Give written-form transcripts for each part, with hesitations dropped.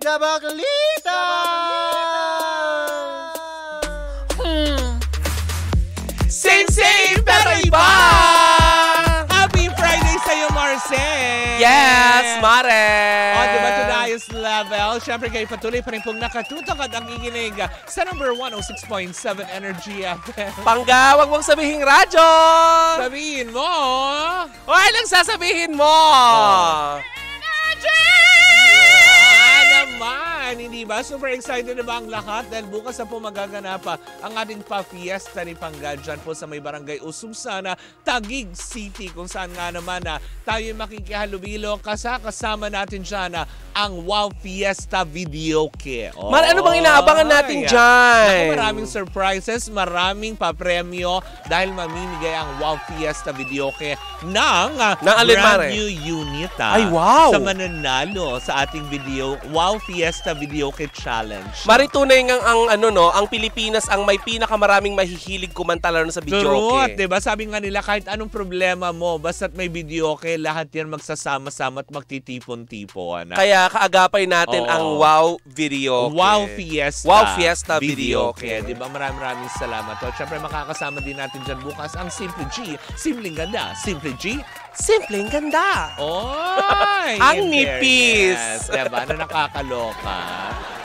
Kabaklita! Same pero iba! Happy Friday sa'yo, Marcel! Yes, Mare! O, diba to the highest level? Siyempre kayo patuloy pa rin pong nakatutok at ang ikinig sa number 106.7 Energy FM. Pangga, wag mong sabihin radyo! Sabihin mo! Hoy, lang sasabihin mo! Naman, hindi ba? Super excited na ba ang lahat? Dahil bukas na po magaganap ang ating pa-fiesta ni Pangga dyan po sa may barangay Ususan, Taguig City, kung saan nga naman tayo makikihalubilo kasama natin dyan ang Wow Fiesta Videoke. Ano bang inaabangan natin dyan? Naku, maraming surprises, maraming papremyo dahil mamimigay ang Wow Fiesta Videoke ng brand new unit Ay, wow! sa mananalo sa ating Wow Fiesta Videoke Challenge. Maritunay ngang ang Pilipinas ang may pinakamaraming mahihilig kumanta lalo sa videoke. Turot, diba? Sabi nga nila, kahit anong problema mo, basta't may videoke, lahat yan magsasama-sama at magtitipon-tipon. Kaya kaagapay natin ang Wow Videoke. Wow Fiesta Videoke. Diba? Maraming salamat. At syempre makakasama din natin dyan bukas ang Simple G. Simpleng ganda. Simple G. Simpleng ganda. Oy! Ang nipis. Diba? Na nakakaloka.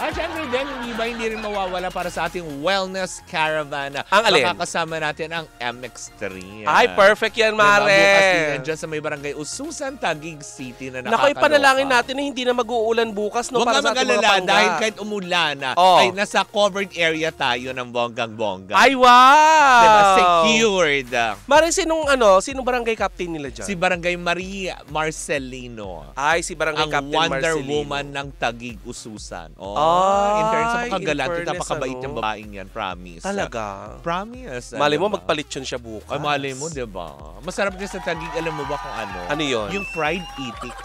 At syempre din, hindi rin mawawala para sa ating wellness caravan. Ang alin? Makakasama natin ang MX3. Ay, perfect yan, Mare. Diba? Bukas din yan dyan sa may barangay Ususan, Taguig City na nakakaloka. Naku, ipanalangin natin na hindi na mag-uulan bukas. No, Huwag para nga sa ating mga mag-alala Pangga. dahil kahit umulan ay nasa covered area tayo ng bonggang-bongga. Ay, wow! Diba? Secured. Mare, sinong barangay captain nila dyan? Si Barangay Maria Marcelino. Ay, si barangay ang captain Wonder Marcelino. Woman ng Taguig Ususan. In terms of makagalant, napakabait ng babaeng yan. Promise. Talaga? Promise. Mali mo, magpalitsyon siya bukas. Ay, mali mo, diba? Masarap din sa Taguig. Alam mo ba kung ano? Ano yun? Yung fried itik.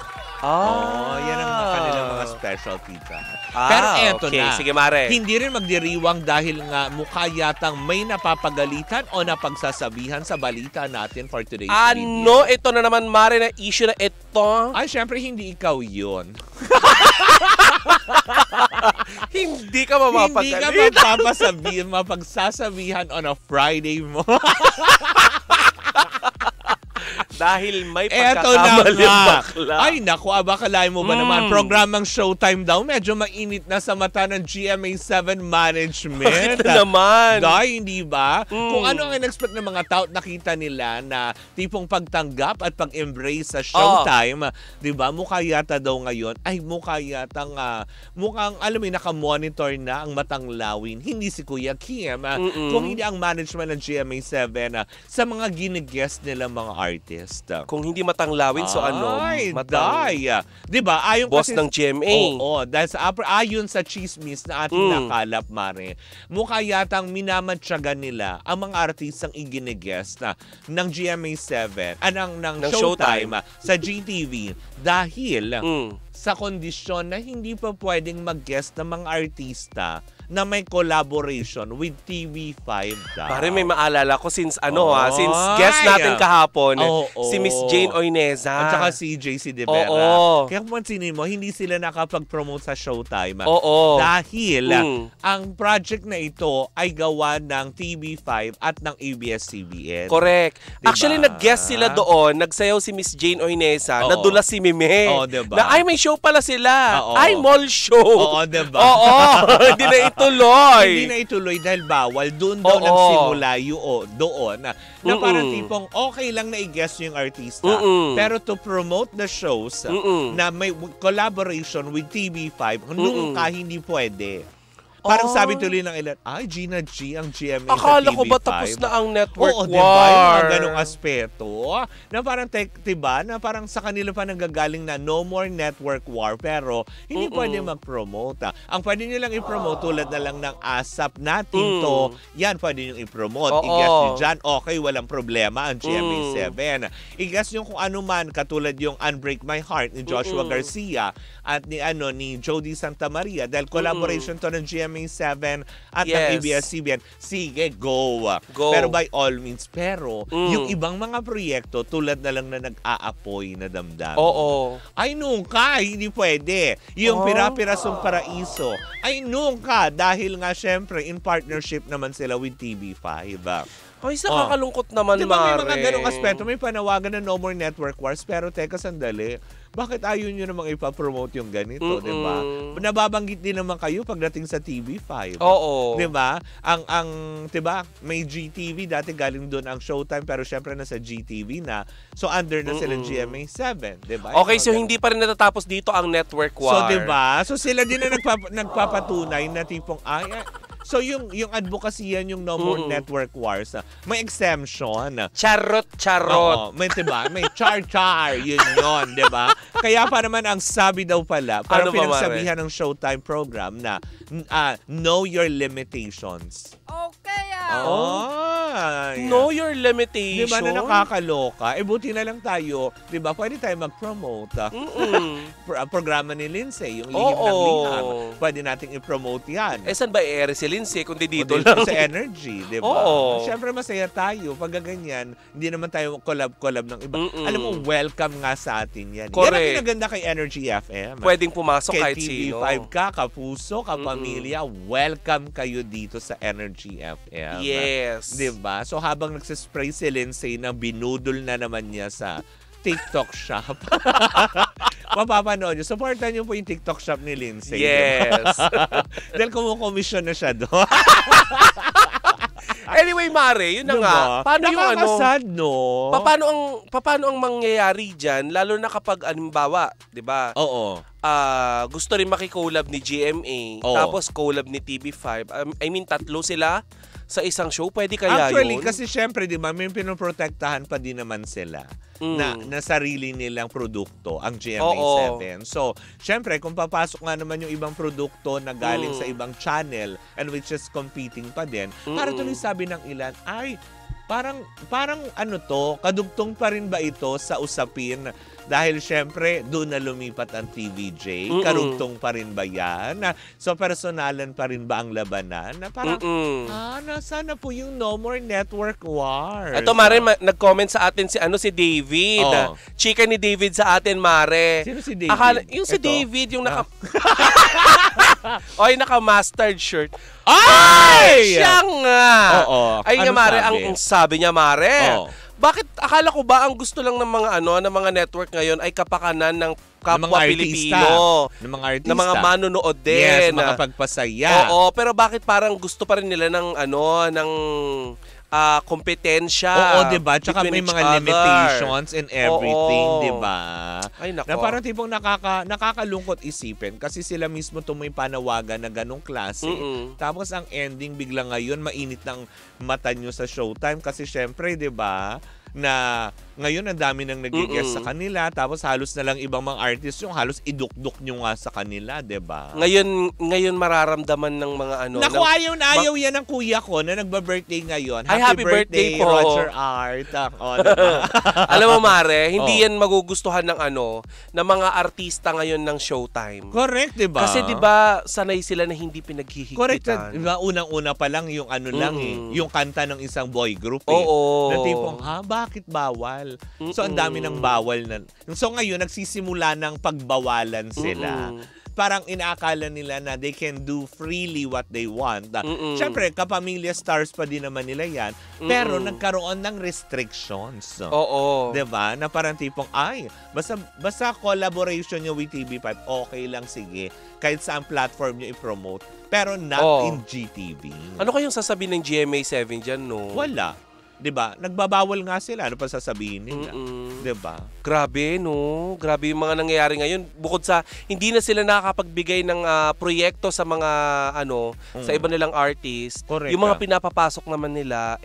Yan ang kanilang mga specialty dyan. Pero eto okay. na. Sige, Mare. Hindi rin magdiriwang dahil nga mukha yatang may napapagalitan o napagsasabihan sa balita natin for today's video. Ito na naman, Mare, na issue na ito. Ay, syempre, hindi ikaw yun. Hindi ka mamapagalitan. Hindi ka mapagsasabihan on a Friday mo. Dahil may Eto na pagkakamaling nga. bakla. Ay, naku, abakalain mo ba naman? Programang Showtime daw, medyo mainit na sa mata ng GMA7 management. Bakit na naman? Dahil, hindi ba? Kung ano ang in-expect ng mga tao, nakita nila na tipong pagtanggap at pag-embrace sa Showtime, di ba? Mukha yata daw ngayon, mukhang, alam mo, nakamonitor na ang matang lawin. Hindi si Kuya Kim, kung hindi ang management ng GMA7 sa mga ginigest nila mga artists. Kung hindi matanglawin, so ano? Diba? Ayon boss kasi, ng GMA. Dahil ayon sa chismis na ating nakalap, Mare, mukha yatang minamatyagan nila ang mga artistang iginigest ng GMA7, ng Showtime sa GTV dahil sa kondisyon na hindi pa pwedeng mag-guest ng mga artista na may collaboration with TV5 daw. Pare, may maalala ko since since guest natin kahapon, si Miss Jane Oineza. At saka si JC De Vera. Kaya kung pansinin mo, hindi sila nakapag-promote sa Showtime. Dahil ang project na ito ay gawa ng TV5 at ng ABS-CBN. Correct. Diba? Actually, nag-guest sila doon, nagsayaw si Miss Jane Oineza, nadulas si Mime. Diba? Na may show pala sila. Mall show. Diba? Hindi na ituloy. Hindi na ituloy dahil bawal. Doon daw nagsimula doon na parang tipong okay lang na i-guess yung artista. Pero to promote the shows na may collaboration with TV5, nung hindi pwede. Parang sabi tuloy ng ilan, Gina G ang GMA Akala sa TV5. ko ba tapos na ang network war? Diba? Yung mga ganong aspeto. Na parang, diba? Na parang sa kanila pa nanggagaling na no more network war. Pero hindi pwede mag-promote. Ang pwede nyo lang i-promote tulad na lang ng ASAP natin to. Yan, pwede nyo i-promote. I-guess nyo dyan, okay, walang problema ang GMA7. I-guess nyo kung ano man, katulad yung Unbreak My Heart ni Joshua Garcia at ni Jody Santa Maria. Dahil collaboration to ng GMA GMA7 at ng Yes. ABS-CBN, sige, go. Go. Pero by all means, yung ibang mga proyekto, tulad na lang na nag-aapoy na damdamin. Oo. Ay, nunca, hindi pwede. Yung Pira-Pirasong Paraiso, ay nunca, dahil nga syempre, in partnership naman sila with TV5. Ay, nakakalungkot naman, Diba may Mare. mga ganong aspeto, may panawagan na no more network wars, pero teka, sandali, bakit ayaw nyo namang ipapromote yung ganito, di ba? Nababanggit din naman kayo pagdating sa TV5. Oo. Di ba? Di ba, may GTV, dati galing doon ang Showtime, pero syempre nasa GTV na. So, under na sila GMA7, di ba? Okay, so hindi pa rin natatapos dito ang network war. So, di ba? So, sila din na nagpapatunay na tipong, so, yung advocacy yan, yung no more network wars, may exemption. Charot. Oo, may, diba? May char-char, yun, di ba? Kaya pa naman ang sabi daw pala, parang Ano ba, pinagsabihan ng Showtime program na know your limitations. Okay, Know your limitations. Di ba na nakakaloka? Buti na lang tayo, di ba? Pwede tayo mag-promote. Programa ni Lindsay, yung Lihim ng Liham. Pwede nating i-promote yan. Saan ba i-air si Lindsay kundi dito Dito lang? sa Energy, di ba? Oo. Siyempre masaya tayo pag ganyan. Hindi naman tayo collab ng iba. Alam mo, welcome nga sa atin yan. Correct. Yan ang pinaganda kay Energy FM. Pwedeng pumasok kay kahit sino. TV5 ka, kapuso, kapamilya, welcome kayo dito sa Energy FM. Yes. Di ba? So habang nagsispray si Lindsay na binudol na naman niya sa TikTok shop. Mapapanood nyo. Supportan nyo po yung TikTok shop ni Lindsay. Yes. Dahil kumukomisyon na siya doon. Anyway, Mare, yun na nga. Paano yung nakakasad, no? Paano ang mangyayari dyan, lalo na kapag, halimbawa, di ba? Oo. Gusto rin makikolab ni GMA, tapos collab ni TV5. I mean, tatlo sila sa isang show. Pwede kaya Actually, yun? kasi syempre, di ba, may pinoprotektahan pa din naman sila na sarili nilang produkto, ang GMA7. So, syempre, kung papasok nga naman yung ibang produkto na galing sa ibang channel and which is competing pa din, para tuloy sabi ng ilan, ay, parang ano to, kadugtong pa rin ba ito sa usapin? Dahil syempre, doon na lumipat ang TVJ. Karugtong pa rin ba yan? So, personalan pa rin ba ang labanan? Na parang, nasaan na po yung No More Network Wars? Ito, Mare, nag-comment sa atin si David. Chika ni David sa atin, Mare. Sino si David? Yung si David, yung naka-mustard shirt. Ay! Siya nga! Oo. Ay nga, Ano Mare, sabi? ang sabi niya, Mare. Bakit akala ko ba ang gusto lang ng mga network ngayon ay kapakanan ng kapwa Pilipino, ng mga artista, ng mga manonood din. Yes, makapagpasaya. Oo, pero bakit parang gusto pa rin nila ng kompetensya. Oo, diba? Tsaka may mga limitations and everything, diba? Ay, nako. Na parang tipong nakakalungkot isipin kasi sila mismo may panawagan na ganong klase. Tapos ang ending bigla ngayon, mainit ng mata nyo sa Showtime kasi syempre, diba? Na ngayon ang dami nang nag-guest sa kanila tapos halos na lang ibang mga artists yung halos idukduk nyo nga sa kanila, diba? Ngayon mararamdaman ng mga Naku, ayaw yan ng kuya ko na nagba-birthday ngayon. Ay, happy birthday po. Roger Art. Diba? Alam mo, Mare, hindi yan magugustuhan ng ng mga artista ngayon ng Showtime. Correct, diba? Kasi diba, sanay sila na hindi pinaghihigpitan. Correct. Diba, unang-una pa lang yung lang yung kanta ng isang boy group Oo. Na tipong, bakit bawal? So, ang dami ng bawal na. So, ngayon, nagsisimula ng pagbawalan sila. Parang inaakala nila na they can do freely what they want. Siyempre, kapamilya stars pa din naman nila yan. Pero nagkaroon ng restrictions. Oo. Diba? Na parang tipong, basta collaboration nyo with TV5, okay lang, sige. Kahit saan platform nyo i-promote. Pero not in GTV. Ano kayong sasabihin ng GMA7 dyan, no? Wala. Diba? Nagbabawal nga sila. Ano pa sasabihin nila? Diba? Grabe, no? Grabe yung mga nangyayari ngayon. Bukod sa, hindi na sila nakakapagbigay ng proyekto sa mga, sa iba nilang artist. Correct. Yung mga pinapapasok naman nila,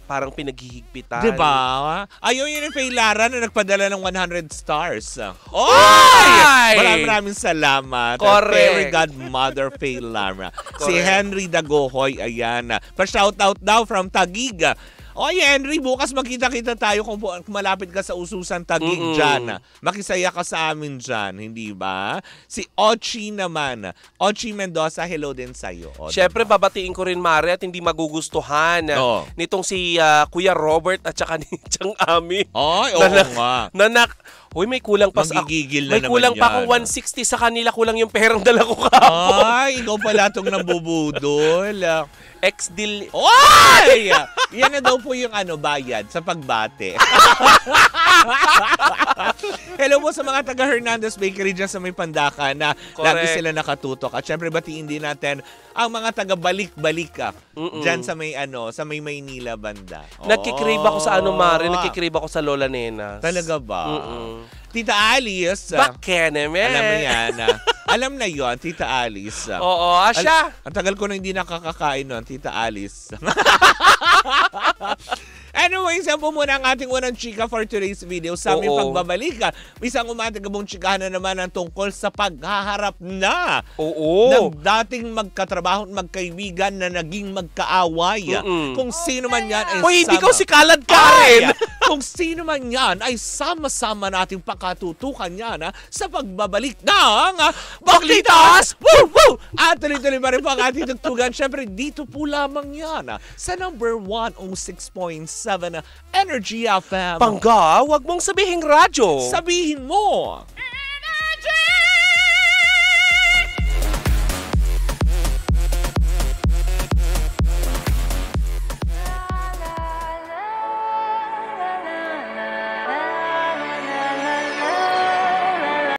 parang pinaghihigpitan. Diba? Ayaw yun yung Faye Lara na nagpadala ng 100 stars. Oy! Maraming salamat. Correct. Fairy Godmother Faye Lara. Si Henry Dagohoy, ayan. Pa-shoutout daw from Taguig. Oy, Henry, bukas magkita-kita tayo kung malapit ka sa ususan Taguig dyan. Makisaya ka sa amin dyan, hindi ba? Si Ochi naman. Ochi Mendoza, hello din sa'yo. Siyempre, babatiin ko rin, Mare, at hindi magugustuhan nitong si Kuya Robert at saka ni Chang Ami. Ay, oo nga. Uy, may kulang pa Magigigil may na kulang naman pa yan. akong 160 sa kanila, kulang yung perang dala ko kahapon. Ay, ikaw pala itong nambubudol. Ex-deal. Oy! Yan na daw po yung bayad sa pagbate. Hello po sa mga taga Hernandez Bakery dyan sa may Pandakan na lagi sila nakatutok. At syempre batiin din natin ang mga taga Balik-Balik dyan sa may Maynila banda. Nagkikrave ako sa Mare, nagkikrave ako sa Lola Nena. Talaga ba? Tita Alice. Bakit naman? Alam mo yan. Alam na yon, Tita Alice. Oo, Asya. Ang tagal ko na hindi nakakakain nun, Tita Alice. Anyways, yan po muna ang ating unang chika for today's video. Sa aming pagbabalik, isang umatigabong chikahan na naman ang tungkol sa paghaharap na ng dating magkatrabaho at magkaibigan na naging magkaaway. Kung sino man yan ay Hoy, hindi ko si Kalad Karen! Kung sino man yan ay sama-sama nating pakatutukan yan sa pagbabalik ng Baklitas! Woo! Woo! At tuloy-tuloy pa rin po ang ating tugtugan. Siyempre, dito po lamang yan sa number 106.7 Energy FM. Pangga, wag mong sabihing radyo. Sabihin mo.